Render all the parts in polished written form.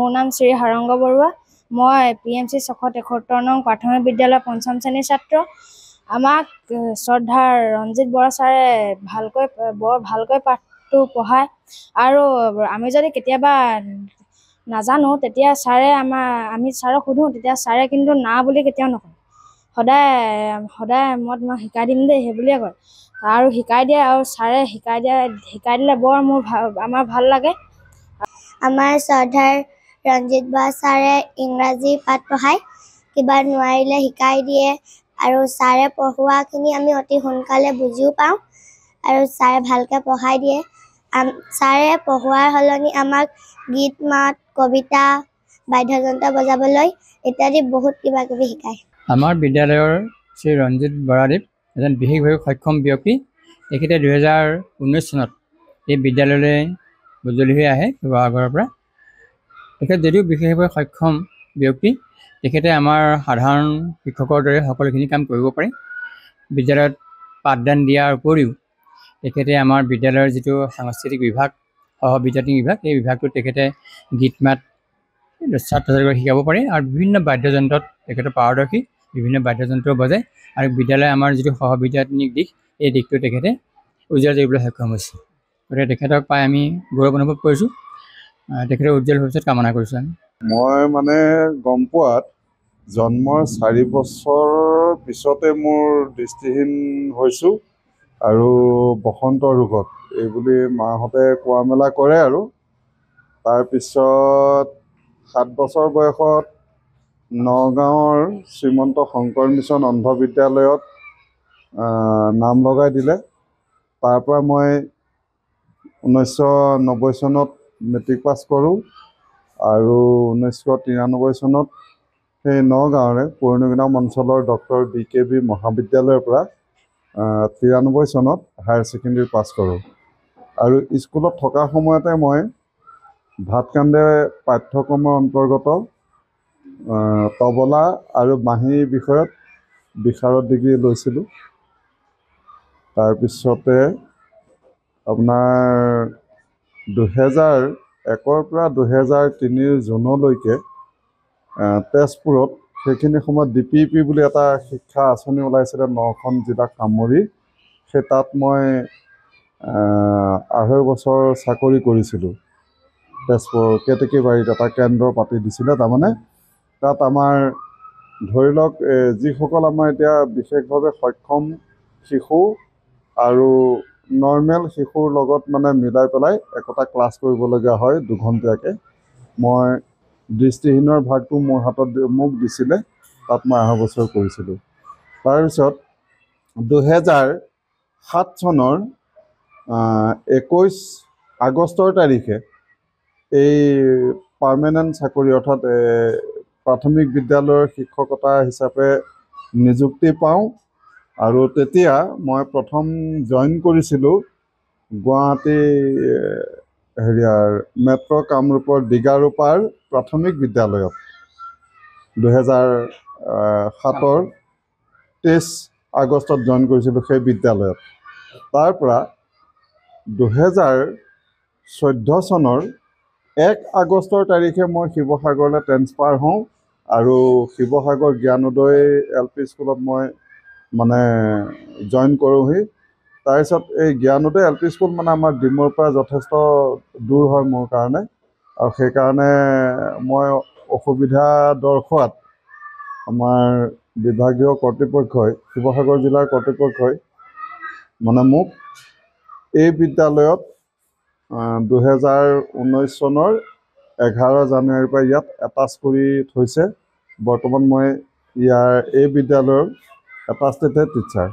মোৰ নাম শ্ৰী হাৰংগ বৰুৱা। মই PMC 673 নং প্ৰাথমিক বিদ্যালয়ৰ ৫ম শ্ৰেণীৰ ছাত্ৰ। আমাক শ্ৰদ্ধাৰ ৰঞ্জিত বৰা ছাৰে বৰ ভালকৈ পাঠটো পঢ়ায় আৰু আমি যদি কেতিয়াবা নাজানো তেতিয়া আমি ছাৰক সোধোঁ, তেতিয়া ছাৰে কিন্তু না বুলি কেতিয়াও নকয়। সদায় মই তোমাক শিকাই দিম দেই সেই বুলিয়ে কয় আৰু শিকাই দিয়ে, আৰু ছাৰে শিকাই দিলে আমাৰ ভাল লাগে। আমাৰ শ্ৰদ্ধাৰ ৰঞ্জিত বৰা ছাৰে ইংৰাজী পাঠ পঢ়ায়, কিবা নোৱাৰিলে শিকাই দিয়ে আৰু ছাৰে পঢ়োৱাখিনি আমি অতি সোনকালে বুজিও পাওঁ আৰু ছাৰে ভালকৈ পঢ়াই দিয়ে। ছাৰে পঢ়োৱাৰ সলনি আমাক গীত মাত, কবিতা, বাদ্যযন্ত্ৰ বজাবলৈ ইত্যাদি বহুত কিবা কিবি শিকায়। আমাৰ বিদ্যালয়ৰ শ্ৰী ৰঞ্জিত বৰাদেৱ এজন বিশেষভাৱে সক্ষম ব্যক্তি। তেখেতে 2019 চনত এই বিদ্যালয়লৈ বদলি হৈ আহে শিৱসাগৰৰ পৰা। তেখেত যদিও বিশেষভাৱে সক্ষম ব্যক্তি, তেখেতে আমাৰ সাধাৰণ শিক্ষকৰ দৰে সকলোখিনি কাম কৰিব পাৰে। বিদ্যালয়ত পাঠদান দিয়াৰ উপৰিও তেখেতে আমাৰ বিদ্যালয়ৰ যিটো সাংস্কৃতিক বিভাগ, সহবিদ্যাৰ্থী বিভাগ, এই বিভাগটোত তেখেতে গীত মাত ছাত্ৰ ছাত্ৰীক শিকাব পাৰে আৰু বিভিন্ন বাদ্যযন্ত্ৰত তেখেতে পাৰদৰ্শী, বিভিন্ন বাদ্যযন্ত্ৰ বজায় আৰু বিদ্যালয় আমাৰ যিটো সহবিদ্যাৰ্থিক দিশ, এই দিশটো তেখেতে উজ্জ্বল কৰিবলৈ সক্ষম হৈছে। গতিকে তেখেতক পাই আমি গৌৰৱ অনুভৱ কৰিছোঁ। তেখেতৰ উজ্জ্বল ভৱিষ্যত কামনা কৰিছোঁ আমি। মই মানে গম পোৱাত জন্মৰ 4 বছৰ পিছতে মোৰ দৃষ্টিহীন হৈছোঁ আৰু বসন্ত ৰোগত এইবুলি মাহঁতে কোৱা মেলা কৰে আৰু তাৰপিছত 7 বছৰ বয়সত নগাঁৱৰ শ্ৰীমন্ত শংকৰ মিছন অন্ধ বিদ্যালয়ত নাম লগাই দিলে। তাৰ পৰা মই 1990 চনত মেট্ৰিক পাছ কৰোঁ আৰু 1993 চনত সেই নগাঁৱৰে পুৰণিগাঁও অঞ্চলৰ ডক্টৰ BKB মহাবিদ্যালয়ৰ পৰা 93 চনত হায়াৰ ছেকেণ্ডেৰী পাছ কৰোঁ। আৰু স্কুলত থকা সময়তে মই ভাতকান্দে পাঠ্যক্ৰমৰ অন্তৰ্গত তবলা আৰু বাঁহী বিষয়ত বিশাৰদ ডিগ্ৰী লৈছিলোঁ। তাৰপিছতে আপোনাৰ 2001 পৰা 2003 জুনলৈকে তেজপুৰত সেইখিনি সময়ত DPP বুলি এটা শিক্ষা আঁচনি ওলাইছিলে 9খন জিলাক সামৰি, সেই তাত মই 2.5 বছৰ চাকৰি কৰিছিলোঁ। তেজপুৰ কেতেকীবাৰীত এটা কেন্দ্ৰ পাতি দিছিলে। তাৰমানে তাত আমাৰ ধৰি লওক যিসকল আমাৰ এতিয়া বিশেষভাৱে সক্ষম শিশু আৰু নৰ্মেল শিশুৰ লগত মানে মিলাই পেলাই একোটা ক্লাছ কৰিবলগীয়া হয় 2 ঘণ্টীয়াকৈ। মই দৃষ্টিহীনৰ ভাগটো মোৰ হাতত মোক দিছিলে, তাত মই 2.5 বছৰ কৰিছিলোঁ। তাৰপিছত 2007 চনৰ 21 আগষ্টৰ তাৰিখে এই পাৰ্মানেণ্ট চাকৰি অৰ্থাৎ প্ৰাথমিক বিদ্যালয়ৰ শিক্ষকতা হিচাপে নিযুক্তি পাওঁ আৰু তেতিয়া মই প্ৰথম জইন কৰিছিলোঁ গুৱাহাটী মেট্ৰ' কামৰূপৰ দিগাৰুপাৰ প্ৰাথমিক বিদ্যালয়ত 2007 23 আগষ্টত জইন কৰিছিলোঁ সেই বিদ্যালয়ত। তাৰ পৰা 2014 চনৰ 1 আগষ্টৰ তাৰিখে মই শিৱসাগৰলৈ ট্ৰেন্সফাৰ হওঁ আৰু শিৱসাগৰ জ্ঞানোদয় LP স্কুলত মই মানে জইন কৰোঁহি। তাৰপিছত এই জ্ঞানোদয় LP স্কুল মানে আমাৰ ডিমৌৰ পৰা যথেষ্ট দূৰ হয় মোৰ কাৰণে, আৰু সেইকাৰণে মই অসুবিধা দৰ্শোৱাত আমাৰ বিভাগীয় কৰ্তৃপক্ষই, শিৱসাগৰ জিলাৰ কৰ্তৃপক্ষই মানে মোক এই বিদ্যালয়ত 2019 চনৰ 11 জানুৱাৰীৰ পৰা ইয়াত এটাচ কৰি থৈছে। বৰ্তমান মই এই বিদ্যালয়ৰ এটাষ্টেড হেড টিচাৰ,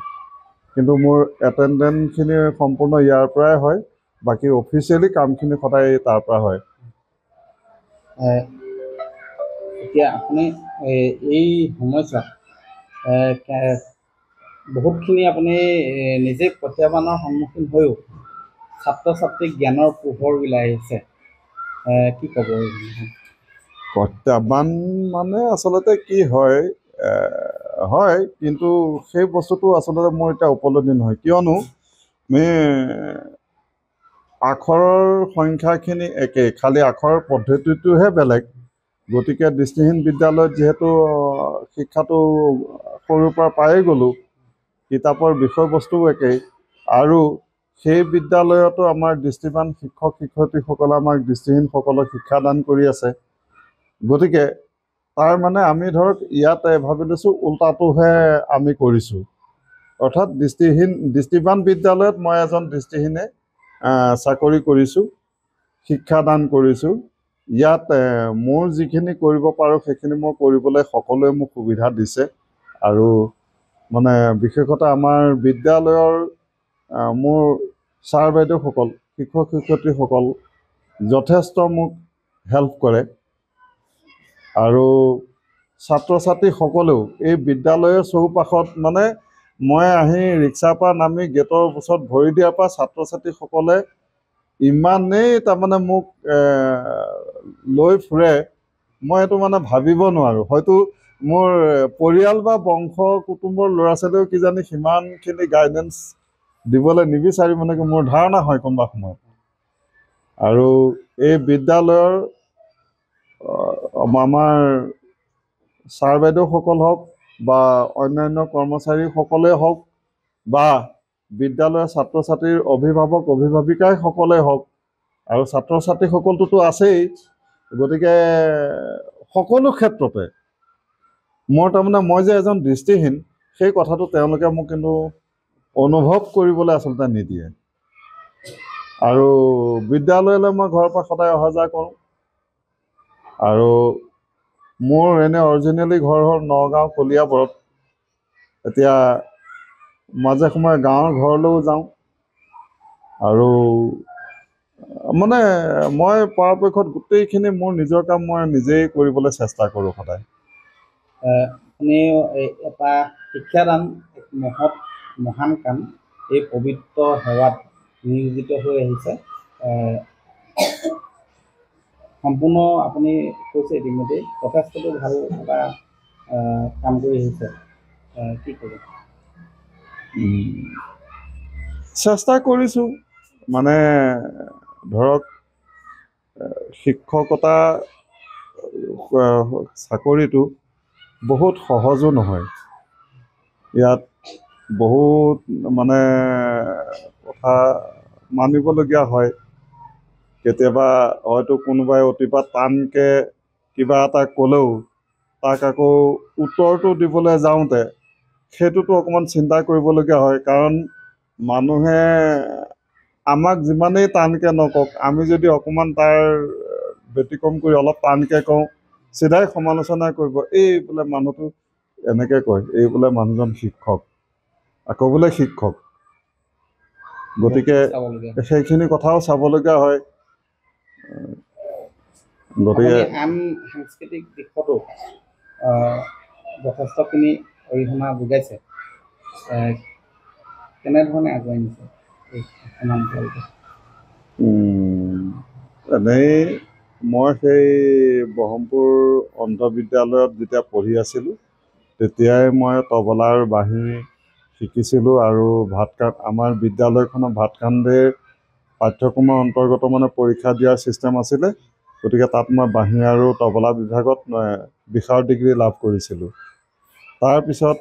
কিন্তু মোৰ এটেণ্ডেঞ্চখিনি সম্পূৰ্ণ ইয়াৰ পৰাই হয়, বাকী অফিচিয়েলি কামখিনি সদায় তাৰ পৰা হয়। এতিয়া আপুনি এই সময়ছোৱাত বহুতখিনি আপুনি নিজে প্ৰত্যাহ্বানৰ সন্মুখীন হৈও ছাত্ৰ ছাত্ৰীক জ্ঞানৰ পোহৰ বিলাই আহিছে, কি ক'ব? প্ৰত্যাহ্বান মানে আচলতে কি হয়, কিন্তু সেই বস্তুটো আচলতে মোৰ এতিয়া উপলব্ধি নহয়, কিয়নো আখৰৰ সংখ্যাখিনি একেই, খালি আখৰৰ পদ্ধতিটোহে বেলেগ। গতিকে দৃষ্টিহীন বিদ্যালয়ত যিহেতু শিক্ষাটো সৰুৰ পৰা পায়ে গ'লোঁ, কিতাপৰ বিষয়বস্তুও একেই, আৰু সেই বিদ্যালয়তো আমাৰ দৃষ্টিবান শিক্ষক শিক্ষয়িত্ৰীসকলে আমাক দৃষ্টিহীনসকলক শিক্ষাদান কৰি আছে। গতিকে তাৰ মানে আমি ধৰক ইয়াত ভাবি লৈছোঁ উল্টাটোহে আমি কৰিছোঁ। অৰ্থাৎ দৃষ্টিবান বিদ্যালয়ত মই এজন দৃষ্টিহীনে চাকৰি কৰিছোঁ, শিক্ষাদান কৰিছোঁ। ইয়াত মোৰ যিখিনি কৰিব পাৰোঁ সেইখিনি মই কৰিবলৈ সকলোৱে মোক সুবিধা দিছে। আৰু মানে বিশেষতে আমাৰ বিদ্যালয়ৰ মোৰ ছাৰ বাইদেউসকল, শিক্ষক শিক্ষয়িত্ৰীসকল যথেষ্ট মোক হেল্প কৰে। আৰু ছাত্ৰ ছাত্ৰীসকলেও এই বিদ্যালয়ৰ চৌপাশত মানে মই আহি ৰিক্সাৰ পৰা নামি গেটৰ ওচৰত ভৰি দিয়াৰ পৰা ছাত্ৰ ছাত্ৰীসকলে ইমানেই তাৰমানে মোক লৈ ফুৰে, মই এইটো মানে ভাবিব নোৱাৰোঁ। হয়তো মোৰ পৰিয়াল বা বংশ কুটুম্বৰ ল'ৰা ছোৱালীও কিজানি সিমানখিনি গাইডেঞ্চ দিবলৈ নিবিচাৰিব নেকি, মোৰ ধাৰণা হয় কোনোবা সময়ত। আৰু এই বিদ্যালয়ৰ আমাৰ ছাৰ বাইদেউসকল হওক বা অন্যান্য কৰ্মচাৰীসকলেই হওক বা বিদ্যালয়ৰ ছাত্ৰ ছাত্ৰীৰ অভিভাৱক অভিভাৱিকাসকলেই হওক, আৰু ছাত্ৰ ছাত্ৰীসকলটোতো আছেই। গতিকে সকলো ক্ষেত্ৰতে মোৰ তাৰমানে মই যে এজন দৃষ্টিহীন সেই কথাটো তেওঁলোকে মোক কিন্তু অনুভৱ কৰিবলৈ আচলতে নিদিয়ে। আৰু বিদ্যালয়লৈ মই ঘৰৰ পৰা সদায় অহা যোৱা কৰোঁ। আৰু মোৰ এনে অৰিজিনেলি ঘৰ হ'ল নগাঁও কলিয়াবৰত। এতিয়া মাজে সময়ে গাঁৱৰ ঘৰলৈও যাওঁ। আৰু মানে মই পৰাপক্ষত গোটেইখিনি মোৰ নিজৰ কাম মই নিজেই কৰিবলৈ চেষ্টা কৰোঁ সদায়। আপুনি এটা শিক্ষাদান এক মহান কাম, এই পবিত্ৰ সেৱাত নিয়োজিত হৈ আহিছে। সম্পূৰ্ণ আপুনি কৈছে ইতিমধ্যে যথেষ্টটো ভাল এটা কাম কৰি আহিছে। কি ক'ব? চেষ্টা কৰিছোঁ। মানে ধৰক শিক্ষকতা চাকৰিটো বহুত সহজো নহয়। ইয়াত বহুত মানে কথা মানিবলগীয়া হয়। কেতিয়াবা হয়তো কোনোবাই অতিপাত টানকৈ কিবা এটা ক'লেও তাক আকৌ উত্তৰটো দিবলৈ যাওঁতে সেইটোতো অকণমান চিন্তা কৰিবলগীয়া হয়। কাৰণ মানুহে আমাক যিমানেই টানকৈ নকওক, আমি যদি অকণমান তাৰ ব্যতিক্ৰম কৰি অলপ টানকৈ কওঁ, চিধাই সমালোচনা কৰিব, এই বোলে মানুহটো এনেকৈ কয়, এই বোলে মানুহজন শিক্ষক, আকৌ বোলে শিক্ষক। গতিকে সেইখিনি কথাও চাবলগীয়া হয়। গতিকে আন সাংস্কৃতিক দিশতো যথেষ্টখিনি অৰিহণা যোগাইছে। কেনেধৰণে আগুৱাই নিছে এই এনেই মই সেই ব্ৰহ্মপুৰ অন্ধ বিদ্যালয়ত যেতিয়া পঢ়ি আছিলোঁ তেতিয়াই মই তবলাৰ বাঁহী শিকিছিলোঁ। আৰু আমাৰ বিদ্যালয়খনৰ ভাতকান্দিৰ পাঠ্যক্ৰমৰ অন্তৰ্গত মানে পৰীক্ষা দিয়াৰ ছিষ্টেম আছিলে। গতিকে তাত মই বাঁহী আৰু তবলা বিভাগত বিষাৰদ ডিগ্ৰী লাভ কৰিছিলোঁ। তাৰপিছত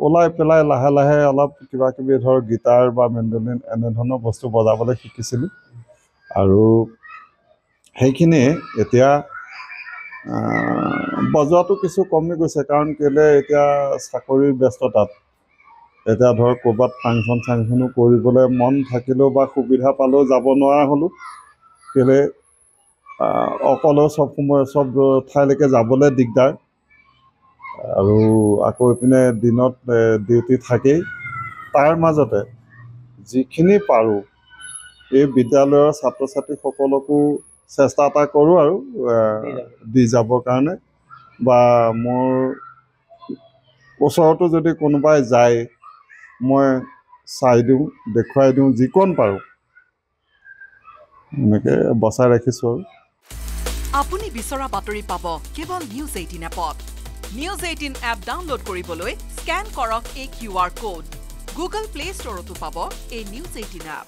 ওলাই পেলাই লাহে লাহে অলপ কিবা কিবি ধৰক গীটাৰ বা মেণ্ডলিন এনেধৰণৰ বস্তু বজাবলৈ শিকিছিলোঁ। আৰু সেইখিনিয়ে এতিয়া বজোৱাটো কিছু কমি গৈছে। কাৰণ কেলৈ এতিয়া চাকৰিৰ ব্যস্ততাত এতিয়া ধৰক ক'ৰবাত ফাংচন চাংচনো কৰিবলৈ মন থাকিলেও বা সুবিধা পালেও যাব নোৱাৰা হ'লোঁ। কেলৈ অকলেও চব ঠাইলৈকে যাবলৈ দিগদাৰ। আৰু আকৌ এইপিনে দিনত ডিউটি থাকেই। তাৰ মাজতে যিখিনি পাৰোঁ এই বিদ্যালয়ৰ ছাত্ৰ ছাত্ৰীসকলকো চেষ্টা এটা কৰোঁ আৰু দি যাবৰ কাৰণে। বা মোৰ ওচৰতো যদি কোনোবাই যায় মই চাই দিওঁ, দেখুৱাই দিওঁ, যিকণ পাৰোঁ এনেকৈ বচাই ৰাখিছোঁ। আৰু আপুনি বিচৰা বাতৰি পাব কেৱল নিউজ 18 এপত। নিউজ 18 এপ ডাউনলোড কৰিবলৈ স্কেন কৰক এই QR কোড। গুগল প্লে ষ্টৰতো পাব এই নিউজ 18 এপ।